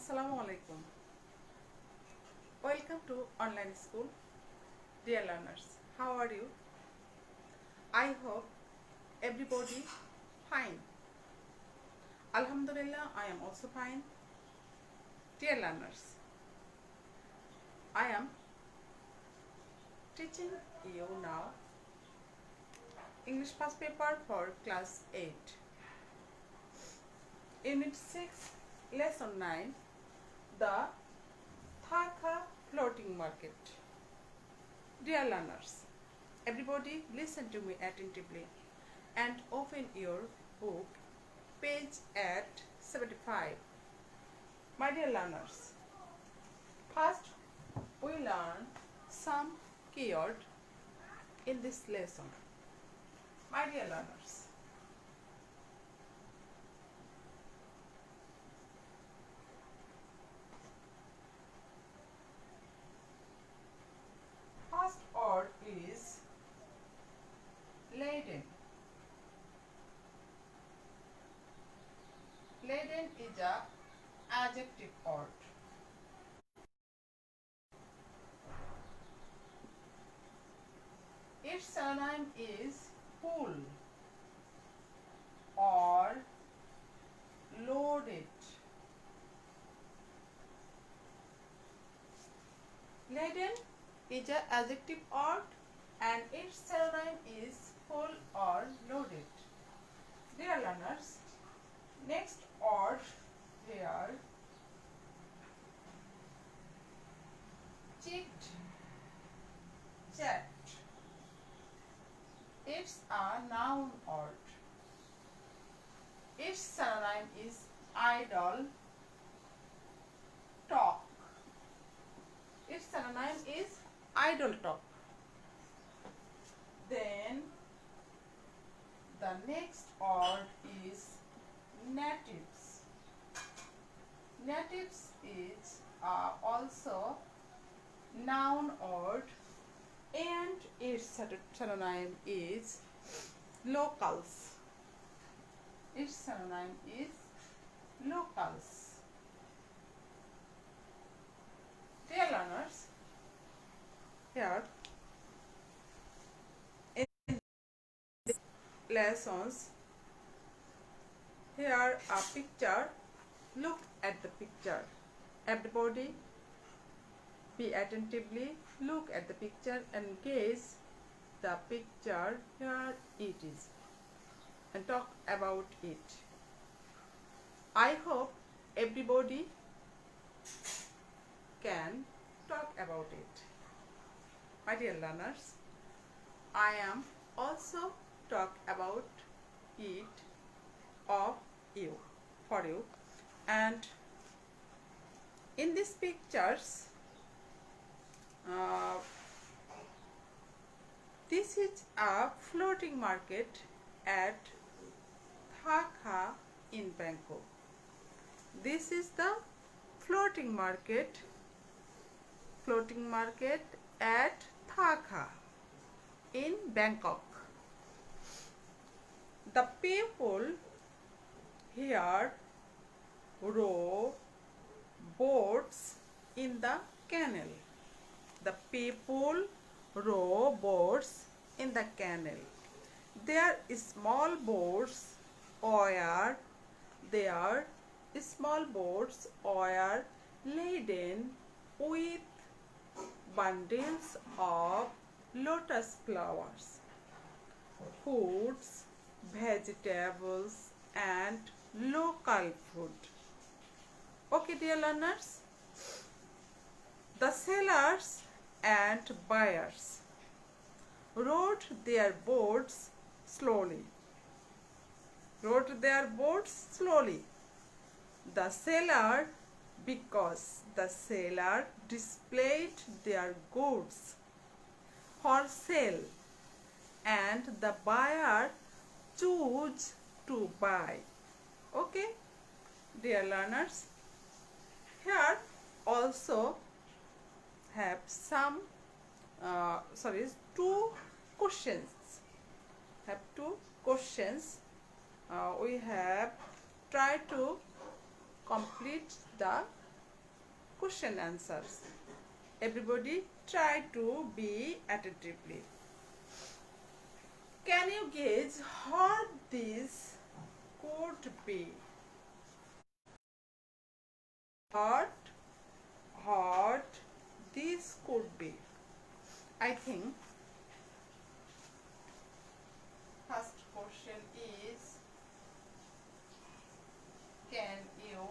Assalamu alaikum. Welcome to online school. Dear learners, how are you? I hope everybody fine. Alhamdulillah, I am also fine. Dear learners, I am teaching you now English first paper for class 8. Unit 6, lesson 9, the Dhaka floating market. Dear learners, everybody listen to me attentively and open your book, page at 75. My dear learners, first we learn some keyword in this lesson. My dear learners, first word is laden. Laden is a adjective word. Its synonym is full or loaded. Laden is an adjective word and its synonym is full or loaded. Dear learners, next word here, checked, checked. It's a noun word. Its synonym is idle, talk. Its synonym is idle talk. Then the next word is natives. Natives is also noun word and its synonym is locals. Its synonym is locals. Dear learners, here in these lessons, here a picture. Look at the picture. Everybody be attentively look at the picture and guess the picture. Here it is and talk about it. I hope everybody can talk about it. My dear learners, I am also talk about it of you, for you, and in these pictures this is a floating market at Dhaka in Bangkok. This is the floating market at Dhaka in Bangkok. The people here row boats in the canal. The people row boats in the canal. There are small boats or laden with bundles of lotus flowers, fruits, vegetables and local food. Okay, dear learners, the sellers and buyers rowed their boats slowly. The seller, because the seller displayed their goods for sale and the buyer choose to buy. Okay, dear learners, here also have some two questions. We have tried to complete the question answers. Everybody try to be attentively. Can you guess what this could be? What this could be? I think first question is, can you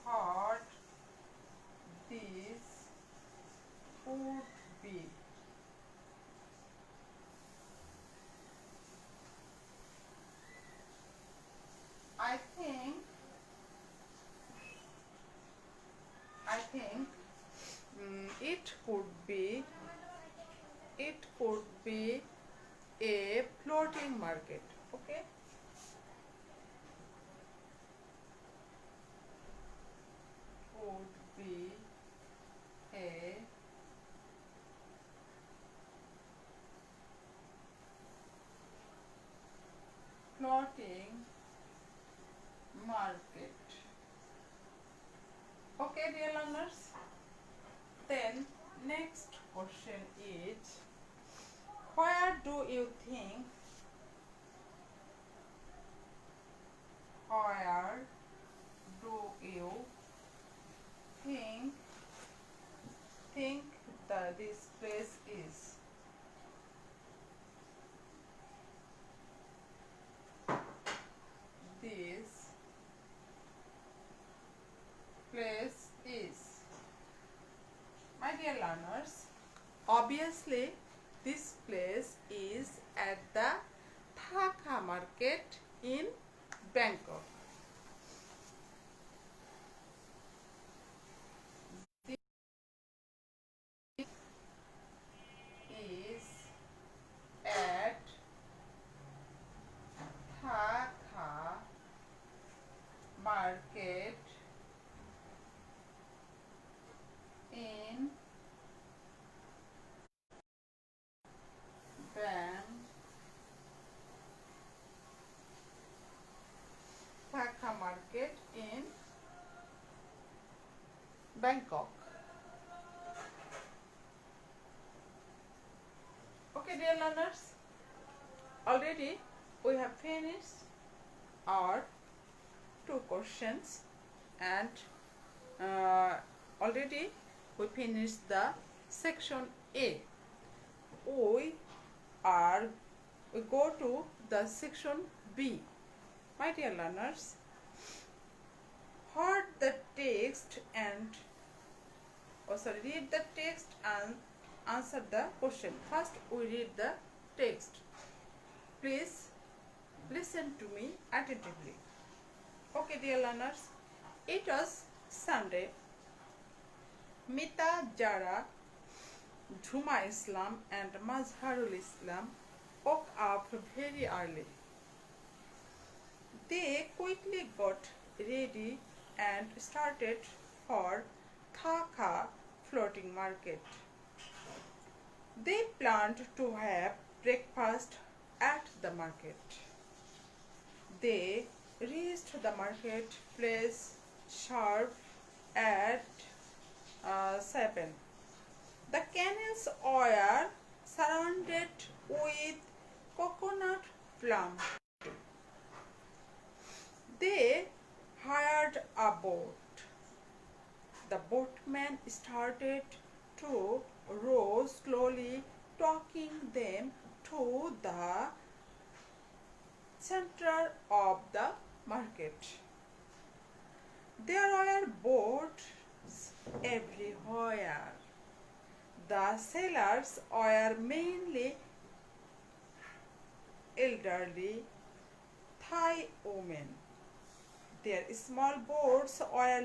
what this could be? I think it could be a floating market. Okay, could be a floating market. Okay, dear learners. Then next question is, where do you think where do you think this place is? This place is, my dear learners, obviously this place is at the Thaka market in Bangkok. This is at Thaka market in Thaka market in Bangkok. Okay, dear learners, already we have finished our two questions, and already we finished the section A. We go to the section B. My dear learners, read the text and read the text and answer the question. First we read the text. Please listen to me attentively. Okay, dear learners, it was Sunday. Mita, Jara, Juma Islam and Mazharul Islam woke up very early. They quickly got ready and started for Thaka floating market. They planned to have breakfast at the market. They reached the market place sharp at 7. The canals were surrounded with coconut palm. They hired a boat. The boatman started to row slowly, taking them to the center of the market. There were boats everywhere. The sailors were mainly elderly Thai women. Their small boats were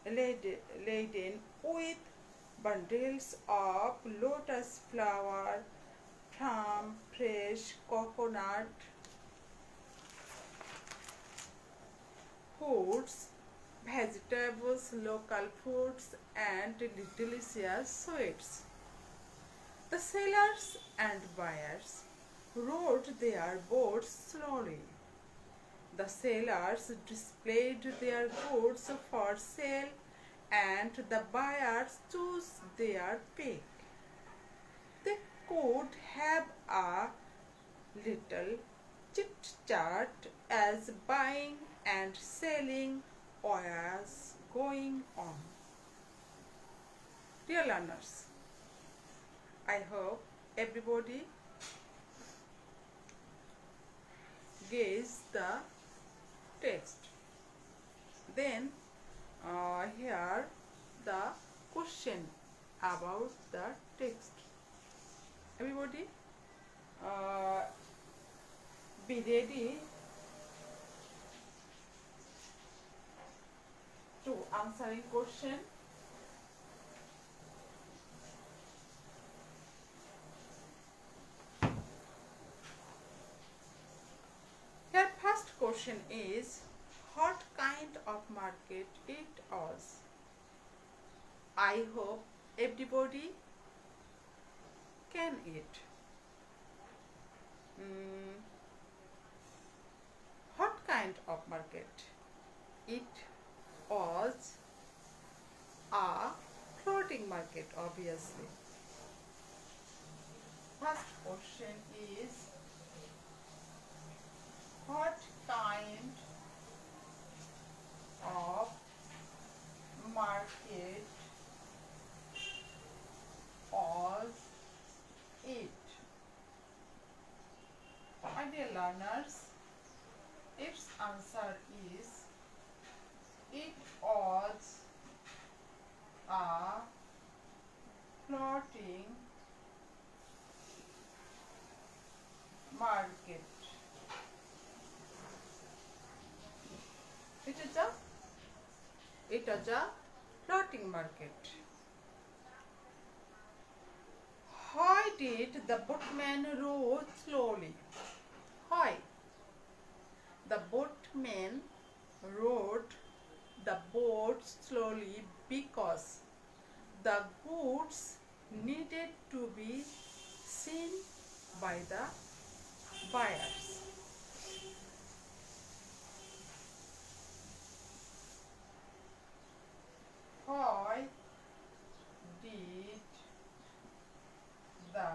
laden with bundles of lotus flower from fresh coconut, fruits, vegetables, local foods, and delicious sweets. The sellers and buyers rowed their boats slowly. The sailors displayed their goods for sale and the buyers chose their pick. They could have a little chit chat as buying and selling was going on. Dear learners, I hope everybody gets the text. Then here the question about the text. Everybody be ready to answering question. Your first question is what kind of market it was? I hope everybody can eat. What kind of market? It was a floating market, obviously. First question is what kind of market was it? My dear learners, its answer is it was a floating market. It is a floating market. Why did the boatman row slowly? Why? The boatman rowed the boat slowly because the goods needed to be seen by the buyers. Why did the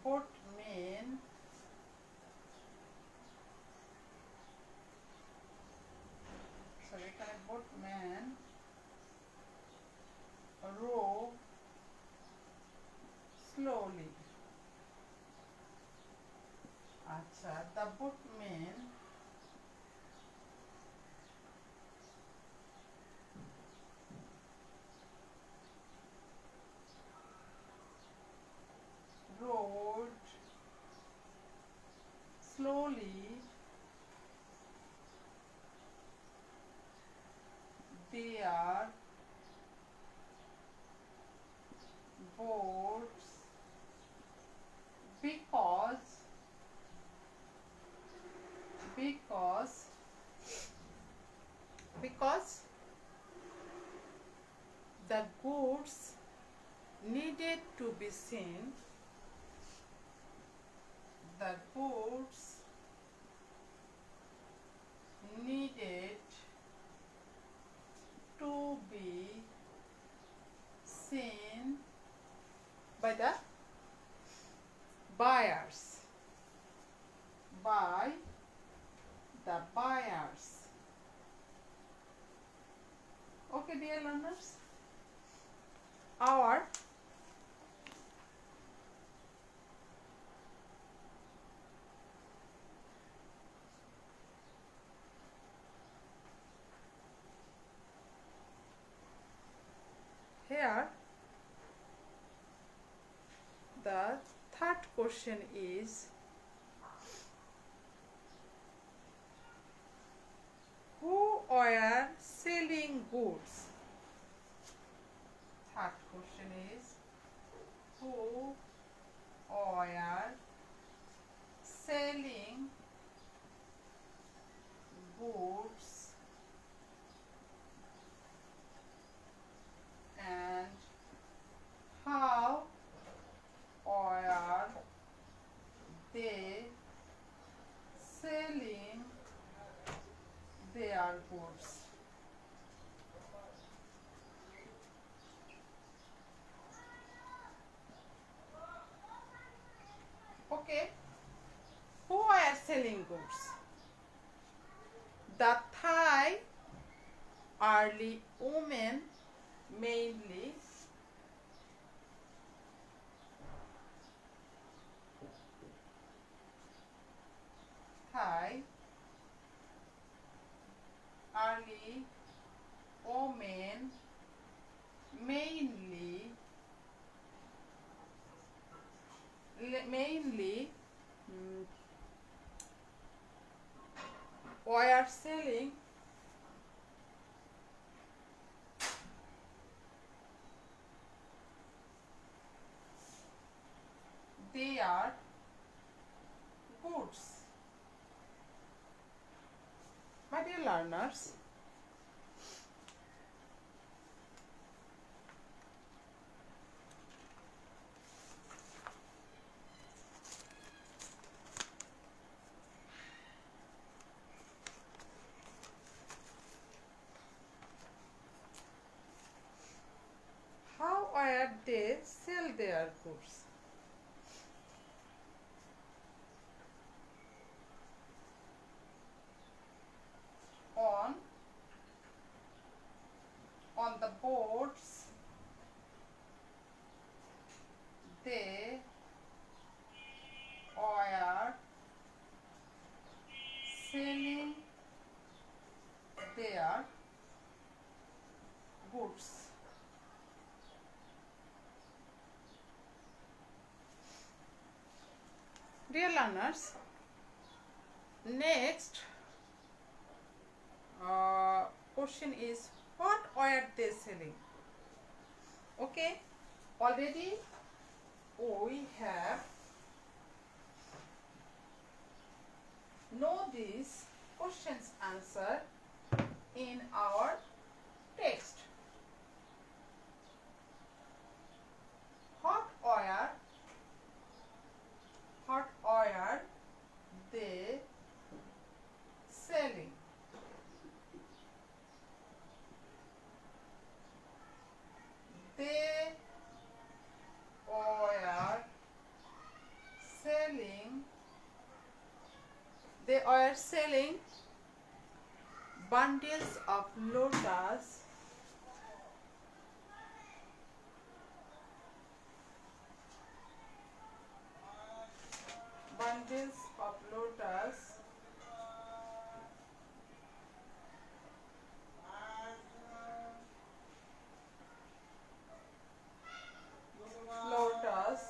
boatman row slowly? The boatman rowed slowly their boats because because the goods needed to be seen. The goods needed to be seen by the buyers. By the buyers. Okay, dear learners. Our here the third question is who were selling goods? Third question is who were selling goods and how were goods. The Thai early women mainly Thai early women mainly were selling their goods. My dear learners, how were they sell their goods? On the boards they were selling their goods. Dear learners, next question is, what were they selling? Okay, already we have know these questions answer in our text. What were they selling? They were selling bundles of lotus, lotus,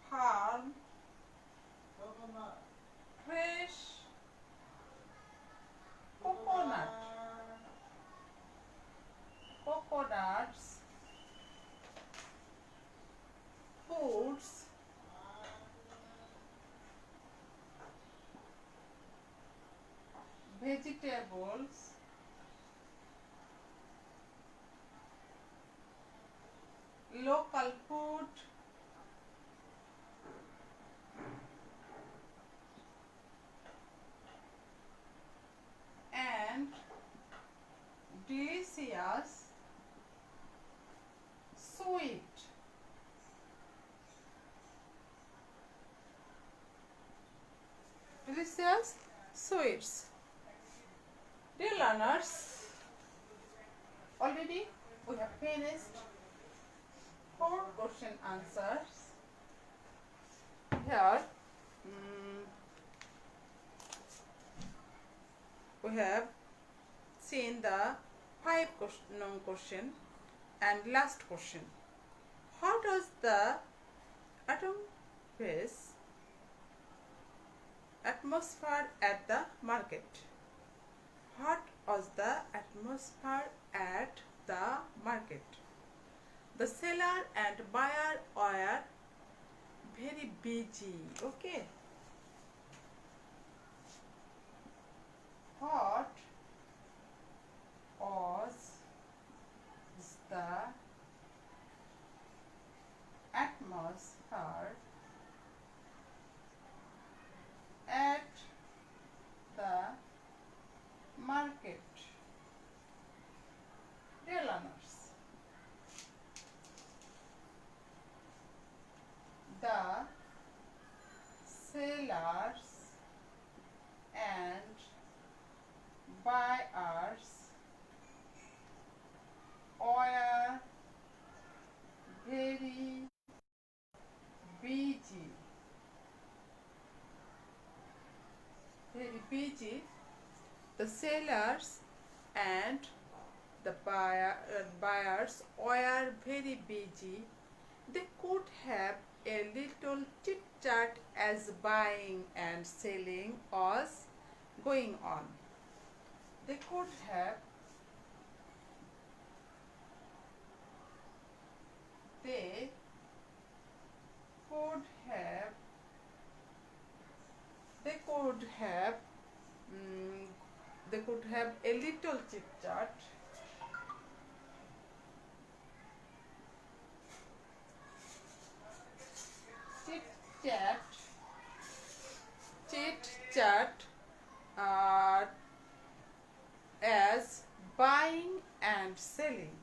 palm, fresh coconuts, fruits, vegetables, local food, and delicious sweets. Dear learners, already we have finished 4 question answers. Here we have seen the 5 question and last question. How does the atom face atmosphere at the market? What was the atmosphere at the market? The seller and buyer were very busy. Okay. What was the atmosphere at the market? Dear learners, the buyers were very busy. The sellers and the buyers were very busy. They could have a little chit chat as buying and selling was going on. They could have they could have they could have they could have a little chit chat chit chat chit chat as buying and selling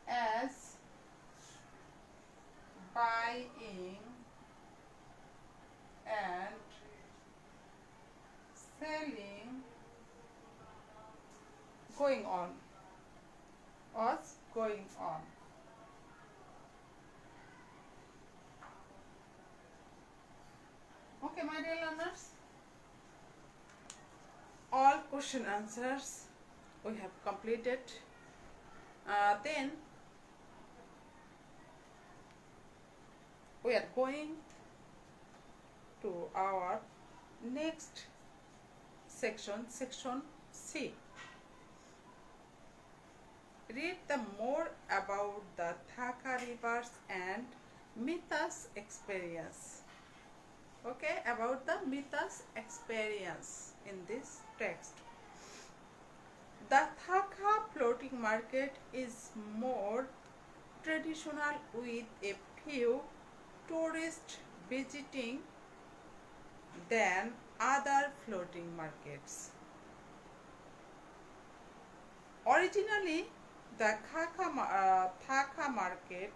as buying and selling going on was going on. Okay, my dear learners, all question answers we have completed. Then we are going to our next section, section C. Read the more about the Thaka rivers and Mita's experience. Okay, about the Mita's experience in this text. The Thaka floating market is more traditional with a few tourists visiting than other floating markets. Originally, the Thaka market,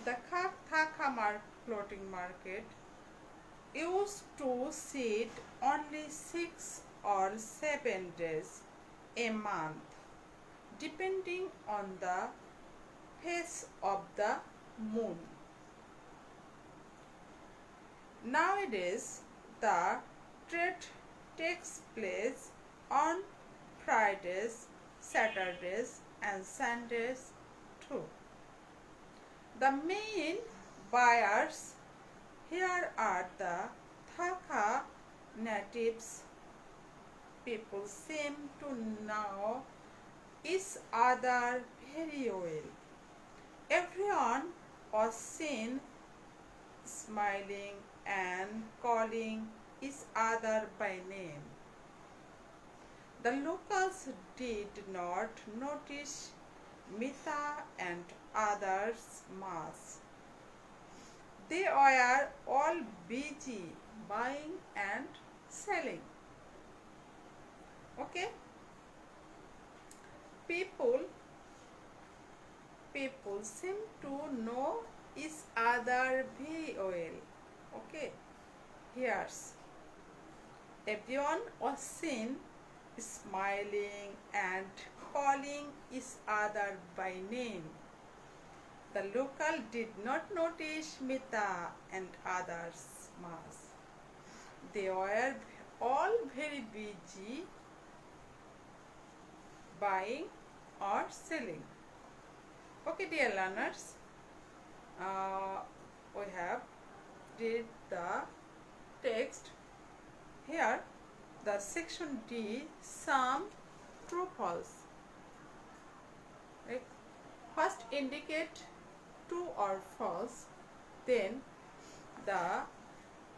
the Thaka floating market used to sit only 6 or 7 days a month, depending on the phase of the moon. Nowadays, the trade takes place on Fridays, Saturdays, and Sundays too. The main buyers here are the Thaka natives. People seem to know each other very well. Everyone was seen smiling and calling each other by name. The locals did not notice Mita and others much. They were all busy buying and selling. Okay? People seem to know each other very well. Okay? Here's everyone was seen smiling and calling each other by name. The local did not notice Mita and others much. They were all very busy buying or selling. Okay, dear learners, we have read the text. Here, the section D, some true false. Right? First indicate true or false, then the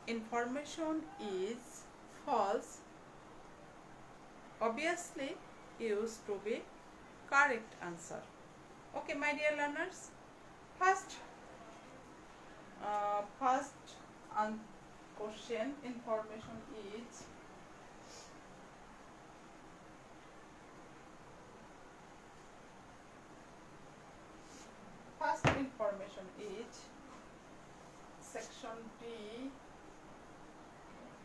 information is false, obviously used to be correct answer. Okay, my dear learners, first question information is section D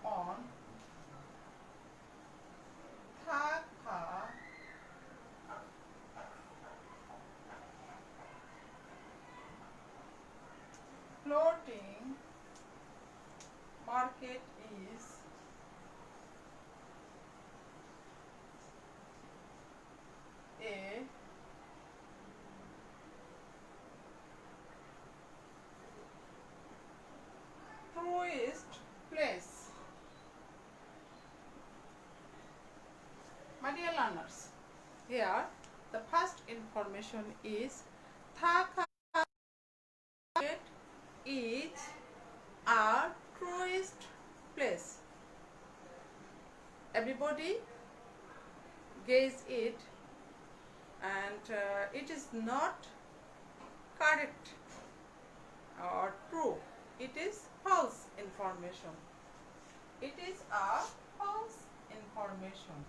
on is a truest place. My dear learners, here the first information is Dhaka is a tourist place. Everybody gaze it, and it is not correct or true. It is false information. It is a false information.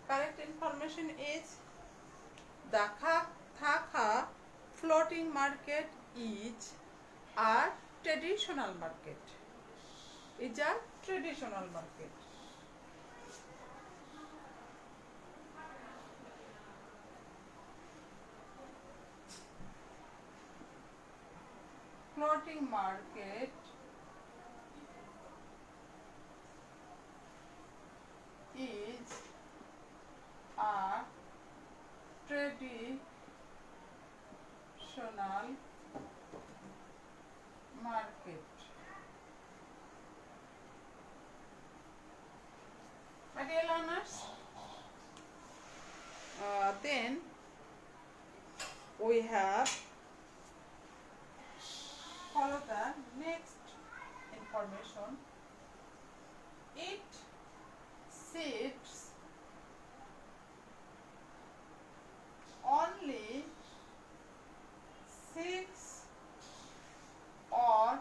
Correct information is the Dhaka floating market is a traditional market. It's a traditional market. Floating market is a traditional market. My dear learners, then we have follow the next information. It sits only 6 or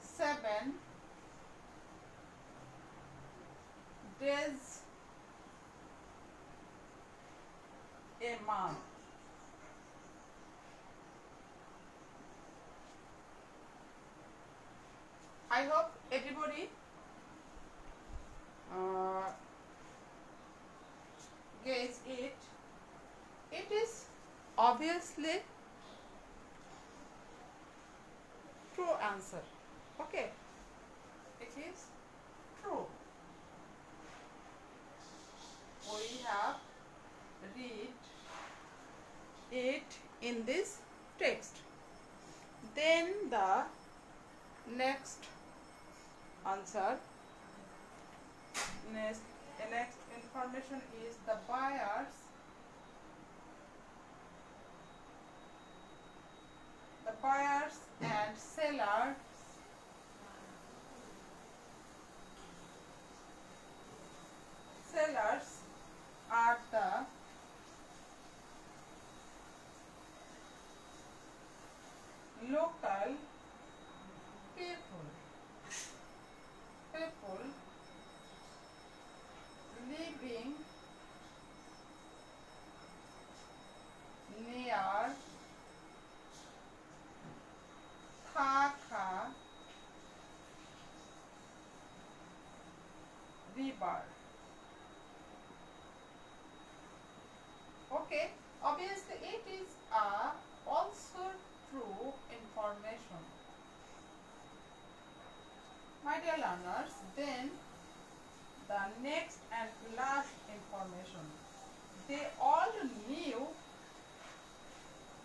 7 days a month. I hope everybody gets it. It is obviously true answer. Okay, it is true. We have read it in this text. Then the next answer, next information is the buyers and sellers are the local people living near Dhaka river. Okay, obviously it is also true information. My dear learners, then the next and last information. They all knew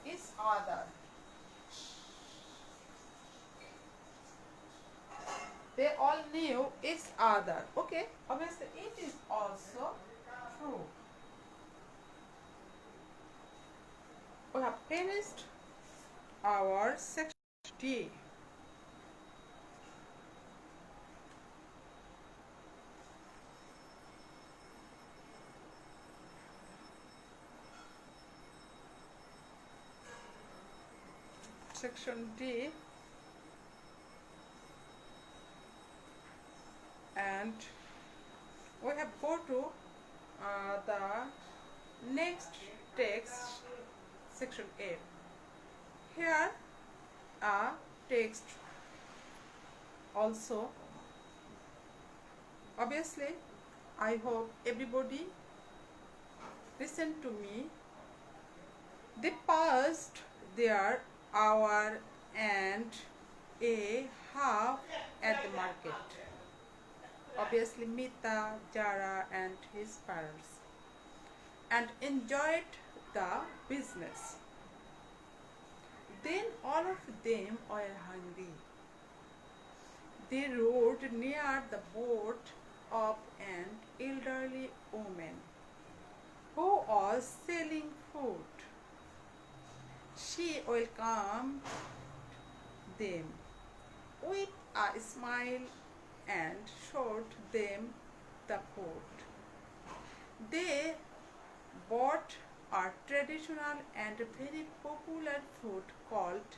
each other. They all knew each other. Okay, obviously it is also true. We have finished our section D. Section D, and we have go to the next text, section A. Here a text also Obviously, I hope everybody listen to me. They passed their hour and a half at the market. Obviously, Mita, Jara, and his parents, and enjoyed the business. Then all of them were hungry. They rode near the boat of an elderly woman who was selling food. She welcomed them with a smile and showed them the food. They bought a traditional and very popular food called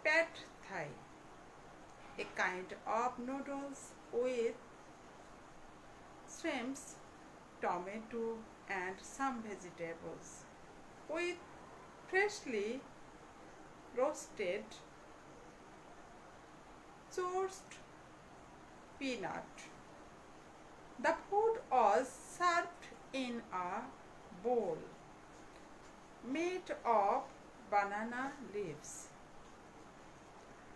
pad thai, a kind of noodles with shrimps, tomato, and some vegetables, with freshly roasted sourced peanut. The food was served in a bowl made of banana leaves.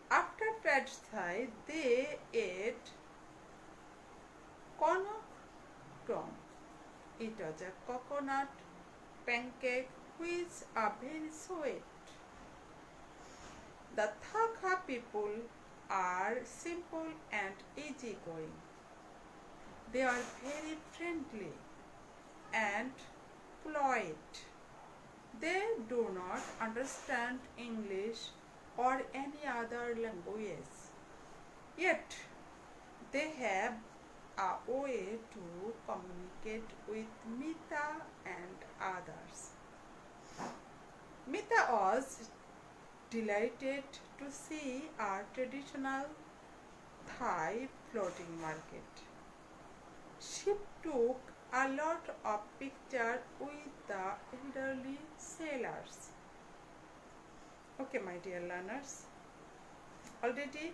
After pad thai, they ate konokrom. It was a coconut pancake which are very sweet. The Thakha people are simple and easygoing. They are very friendly and polite. They do not understand English or any other language. Yet they have a way to communicate with Mita and others. Mita was delighted to see a traditional Thai floating market. She took a lot of pictures with the elderly sailors. Okay, my dear learners, already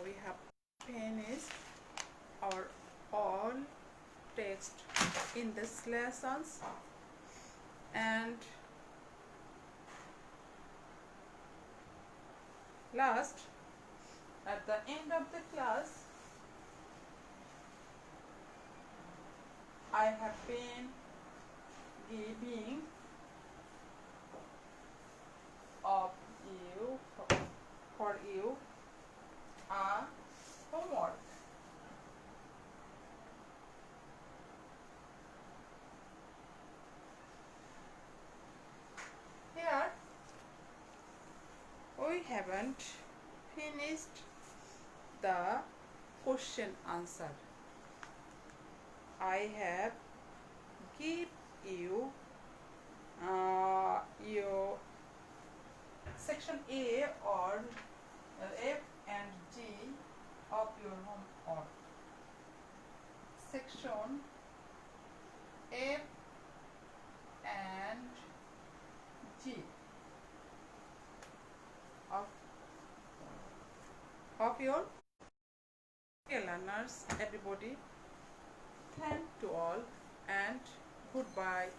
we have finished our all text in this lessons, and last at the end of the class I have been giving of you for you a homework. Here we haven't finished the question answer. I have give you your section A or F and G of your homework. Section F and G of your learners, everybody. Thank to all and goodbye.